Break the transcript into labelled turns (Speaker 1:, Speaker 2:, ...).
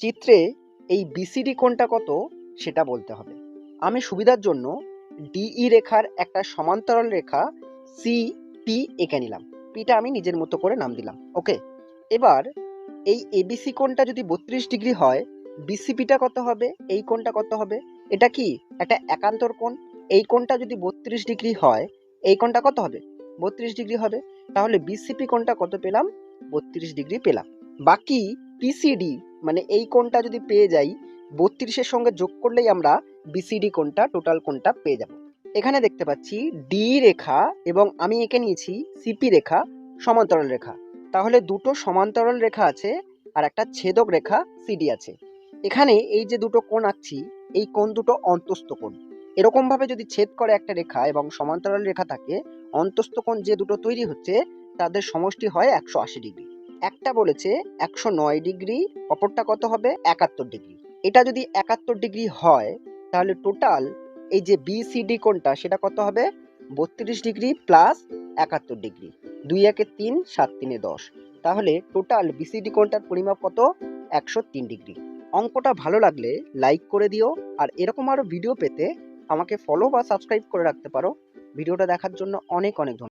Speaker 1: চিত্রে এই বিসিডি কোণটা কত সেটা বলতে হবে। আমি সুবিধার জন্য ডিই রেখার একটা সমান্তরাল রেখা সিপি এঁকে নিলাম। পিটা আমি নিজের মতো করে নাম দিলাম। ওকে, এবার এই এবিসি কোণটা যদি 32 ডিগ্রি হয়, বিসিপিটা কত হবে, এই কোণটা কত হবে? এটা কি একটা একান্তর কোণ। এই কোণটা যদি 32 ডিগ্রি হয়, এই কোণটা কত হবে? 32 ডিগ্রি হবে। তাহলে বিসিপি কোণটা কত পেলাম? 32 ডিগ্রি পেলাম। বাকি পিসিডি মানে এই কোণটা যদি পেয়ে যাই, 32-এর সঙ্গে যোগ করলেই আমরা বিসিডি কোণটা, টোটাল কোণটা পেয়ে যাব। এখানে দেখতে পাচ্ছি ডি রেখা এবং আমি এঁকে নিয়েছি সিপি রেখা, সমান্তরাল রেখা। তাহলে দুটো সমান্তরাল রেখা আছে আর একটা ছেদক রেখা সিডি আছে। এখানে এই যে দুটো কোণ আঁকছি, এই কোণ দুটো অন্তস্থ কোণ। এরকম ভাবে যদি ছেদ করে একটা রেখা এবং সমান্তরাল রেখা থাকে, অন্তস্থ কোণ যে দুটো তৈরি হচ্ছে তাদের সমষ্টি হয় 180 ডিগ্রি। একটা বলেছে 109 ডিগ্রি, অপরটা কত হবে? 71 ডিগ্রি। এটা যদি 71 ডিগ্রি হয়, তাহলে টোটাল এই যে বিসিডি কোণটা সেটা কত হবে? 32 ডিগ্রি প্লাস 71 ডিগ্রি। 2 একে 3, 7 3 10। তাহলে টোটাল বিসিডি কোণটার পরিমাপ কত? 103 ডিগ্রি। অঙ্কটা ভালো লাগলে লাইক করে দিও, আর এরকম আরো ভিডিও পেতে আমাকে ফলো বা সাবস্ক্রাইব করে রাখতে পারো। ভিডিওটা দেখার জন্য অনেক অনেক ধন্যবাদ।